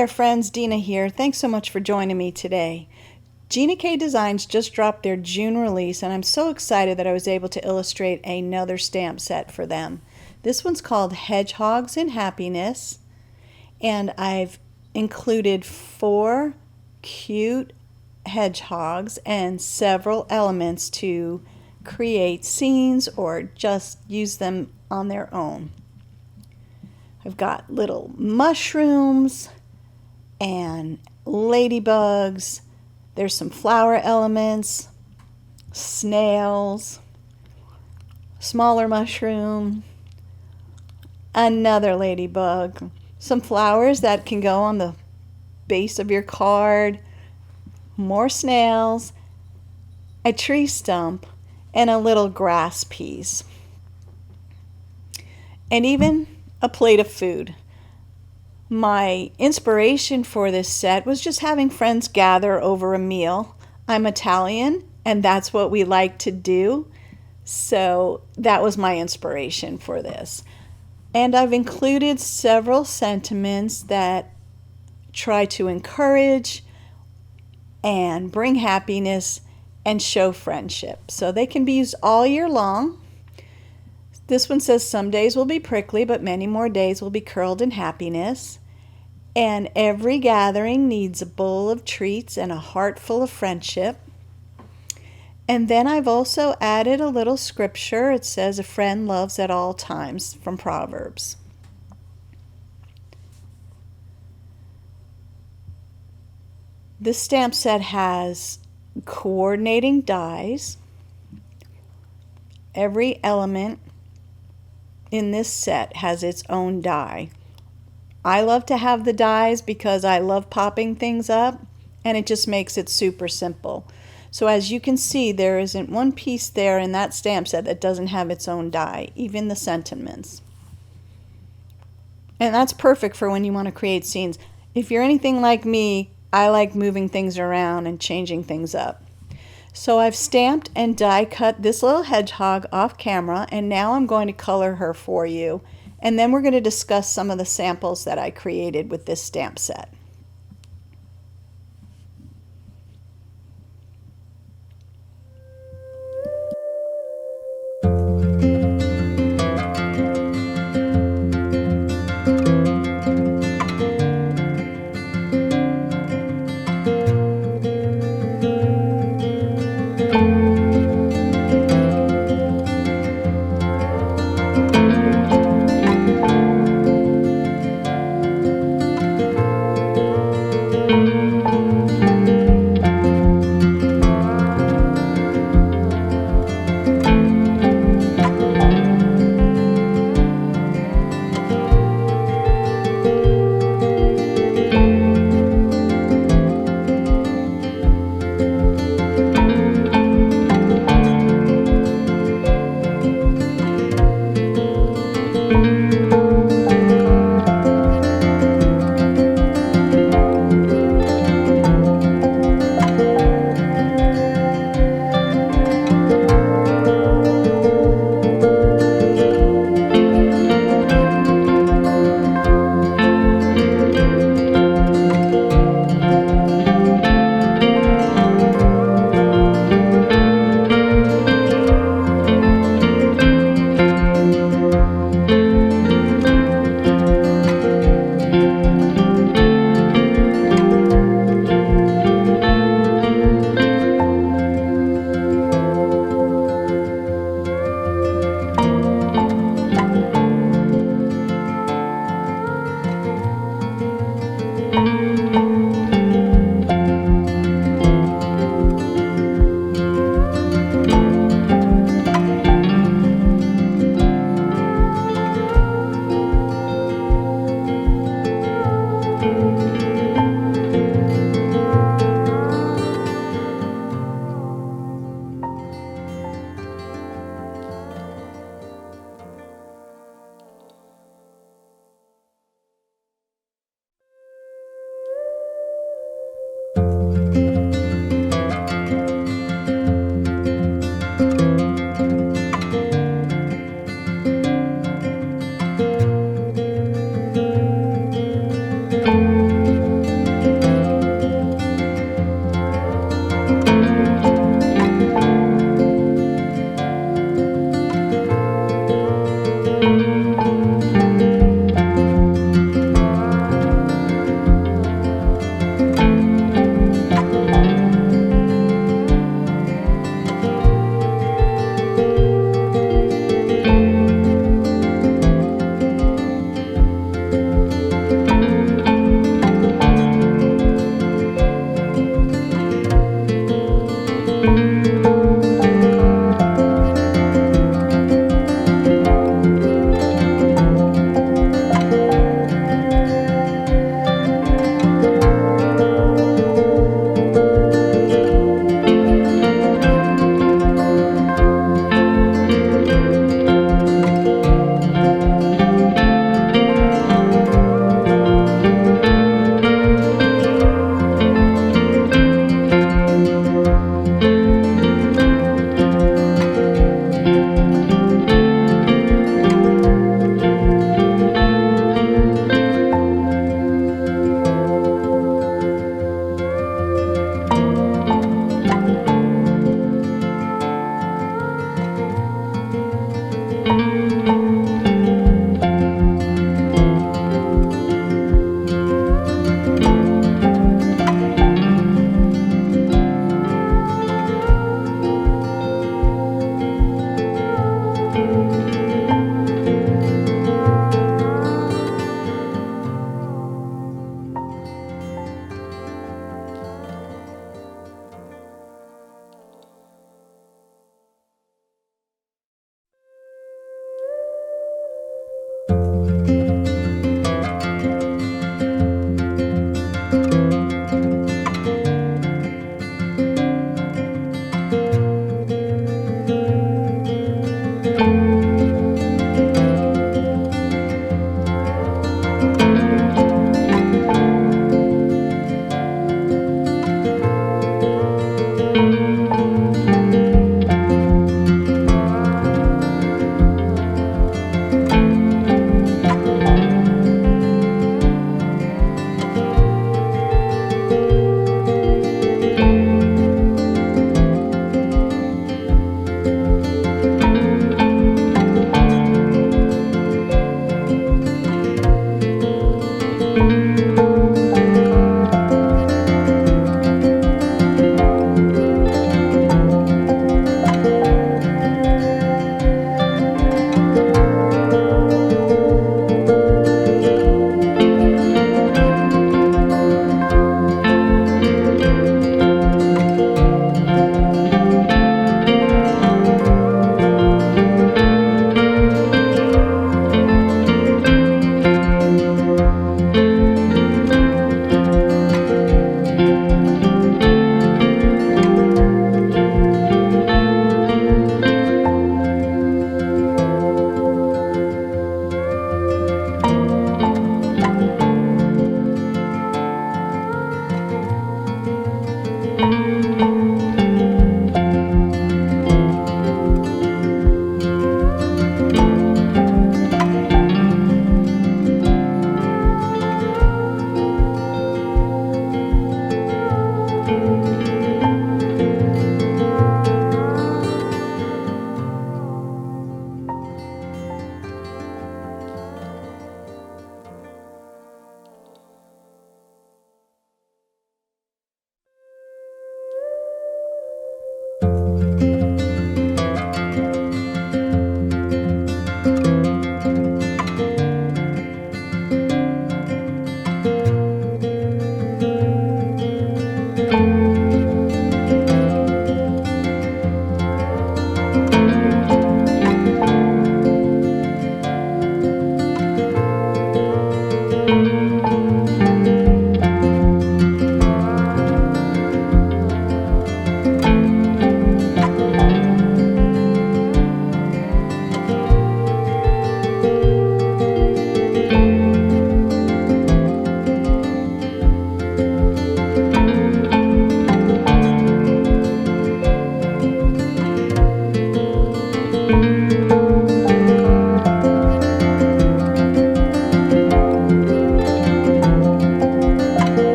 there, friends. Dina here. Thanks so much for joining me today. Gina K Designs just dropped their June release, and I'm so excited that I was able to illustrate another stamp set for them. This one's called Hedgehogs in Happiness, and I've included 4 cute hedgehogs and several elements to create scenes or just use them on their own. I've got little mushrooms and ladybugs. There's some flower elements, snails, smaller mushroom, another ladybug, some flowers that can go on the base of your card, more snails, a tree stump, and a little grass piece, and even a plate of food. My inspiration for this set was just having friends gather over a meal. I'm Italian, and that's what we like to do, so that was my inspiration for this. And I've included several sentiments that try to encourage and bring happiness and show friendship. So they can be used all year long. This one says, some days will be prickly, but many more days will be curled in happiness. And every gathering needs a bowl of treats and a heart full of friendship. And then I've also added a little scripture. It says, a friend loves at all times, from Proverbs. This stamp set has coordinating dies. Every element in this set has its own die. I love to have the dies because I love popping things up, and it just makes it super simple. So as you can see, there isn't one piece there in that stamp set that doesn't have its own die, even the sentiments. And that's perfect for when you want to create scenes. If you're anything like me, I like moving things around and changing things up. So I've stamped and die cut this little hedgehog off camera, and now I'm going to color her for you. And then we're going to discuss some of the samples that I created with this stamp set.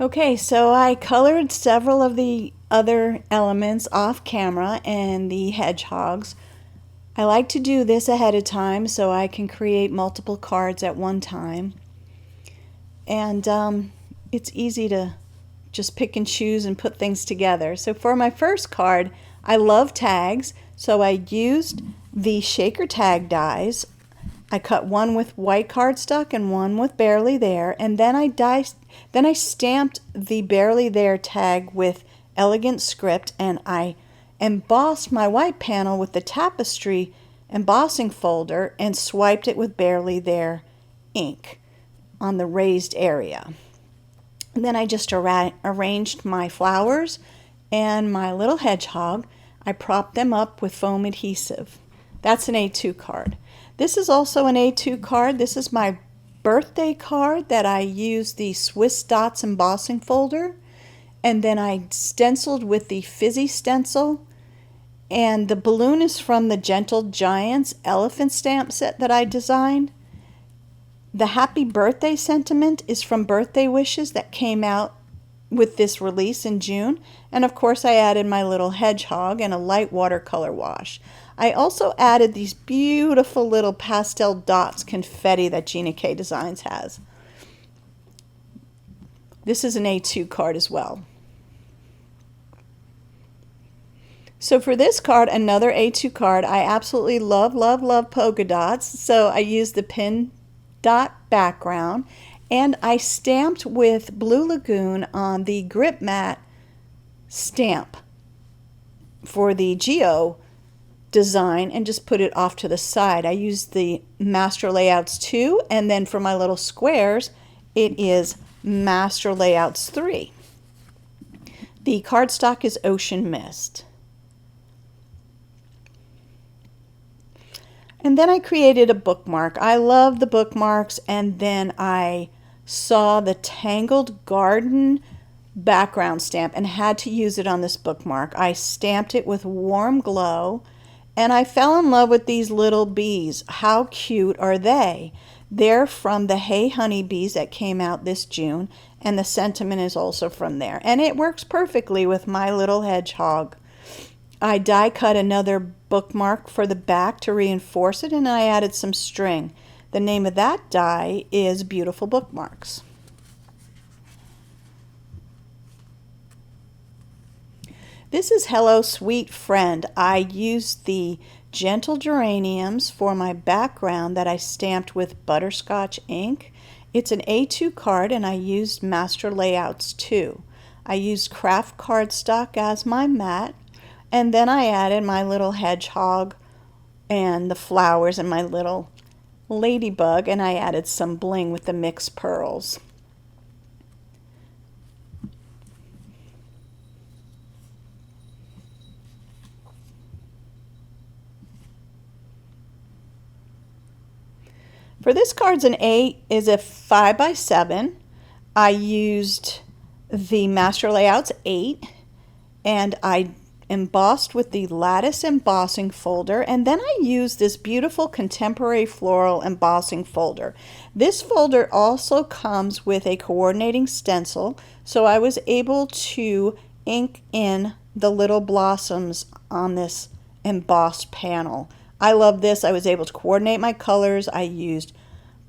Okay, so I colored several of the other elements off camera and the hedgehogs. I like to do this ahead of time so I can create multiple cards at one time. And it's easy to just pick and choose and put things together. So for my first card, I love tags, so I used the shaker tag dies. I cut one with white cardstock and one with Barely There, and then I stamped the Barely There tag with Elegant Script, and I embossed my white panel with the tapestry embossing folder and swiped it with Barely There ink on the raised area. And then I just arranged my flowers and my little hedgehog. I propped them up with foam adhesive. That's an A2 card. This is also an A2 card. This is my birthday card that I used the Swiss Dots embossing folder, and then I stenciled with the Fizzy stencil, and the balloon is from the Gentle Giants elephant stamp set that I designed. The happy birthday sentiment is from Birthday Wishes that came out with this release in June. And of course I added my little hedgehog and a light watercolor wash. I also added these beautiful little pastel dots confetti that Gina K Designs has. This is an A2 card as well. So for this card, another A2 card, I absolutely love, love, love polka dots. So I used the pin dot background, and I stamped with Blue Lagoon on the grip mat stamp for the Geo design and just put it off to the side. I used the Master Layouts 2, and then for my little squares it is Master Layouts 3. The cardstock is Ocean Mist. And then I created a bookmark. I love the bookmarks, and then I saw the Tangled Garden background stamp and had to use it on this bookmark. I stamped it with Warm Glow, and I fell in love with these little bees. How cute are they? They're from the Hey Honey Bees that came out this June, and the sentiment is also from there. And it works perfectly with my little hedgehog. I die cut another bookmark for the back to reinforce it, and I added some string. The name of that die is Beautiful Bookmarks. This is Hello Sweet Friend. I used the Gentle Geraniums for my background that I stamped with butterscotch ink. It's an A2 card, and I used Master Layouts 2. I used craft cardstock as my mat, and then I added my little hedgehog and the flowers and my little ladybug, and I added some bling with the mixed pearls. For this card's an 8 is a 5x7. I used the Master Layouts 8, and I embossed with the lattice embossing folder, and then I used this beautiful contemporary floral embossing folder. This folder also comes with a coordinating stencil, so I was able to ink in the little blossoms on this embossed panel. I love this. I was able to coordinate my colors. I used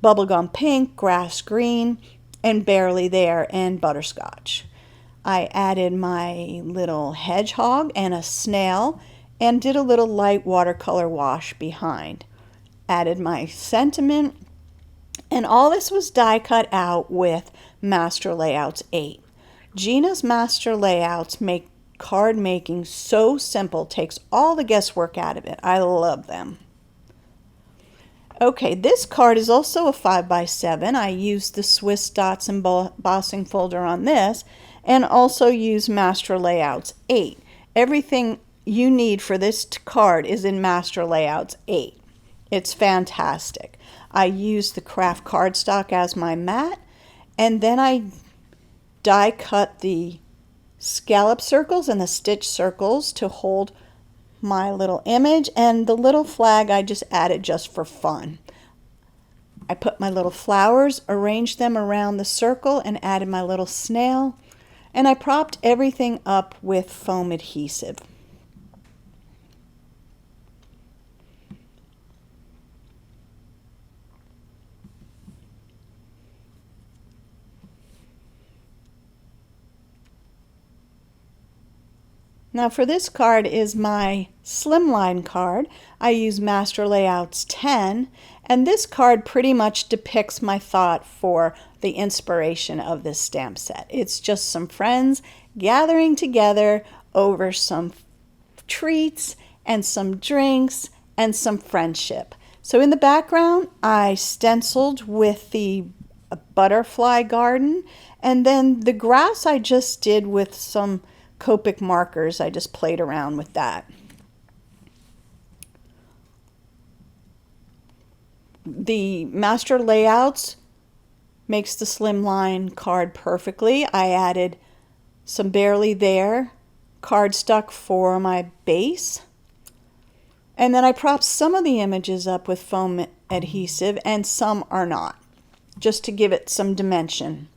bubblegum pink, grass green, and Barely There and butterscotch. I added my little hedgehog and a snail and did a little light watercolor wash behind. Added my sentiment, and all this was die cut out with Master Layouts 8. Gina's Master Layouts make card making so simple, takes all the guesswork out of it. I love them. Okay, this card is also a 5x7. I used the Swiss Dots embossing folder on this, and also use Master Layouts 8. Everything you need for this card is in Master Layouts 8. It's fantastic. I used the craft cardstock as my mat, and then I die cut the scallop circles and the stitch circles to hold my little image, and the little flag I just added just for fun. I put my little flowers, arranged them around the circle, and added my little snail. and I propped everything up with foam adhesive. Now for this card is my slimline card. I use Master Layouts 10, and this card pretty much depicts my thought for the inspiration of this stamp set. It's just some friends gathering together over some treats and some drinks and some friendship. So in the background I stenciled with the butterfly garden, and then the grass I just did with some Copic markers. I just played around with that. The Master Layouts makes the slimline card perfectly. I added some barely there cardstock for my base, and then I propped some of the images up with foam adhesive and some are not, just to give it some dimension.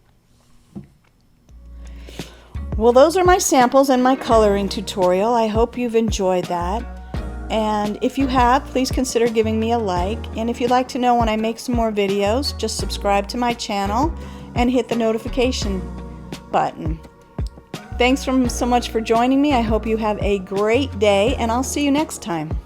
Well, those are my samples and my coloring tutorial. I hope you've enjoyed that. And if you have, please consider giving me a like. And if you'd like to know when I make some more videos, just subscribe to my channel and hit the notification button. Thanks so much for joining me. I hope you have a great day, and I'll see you next time.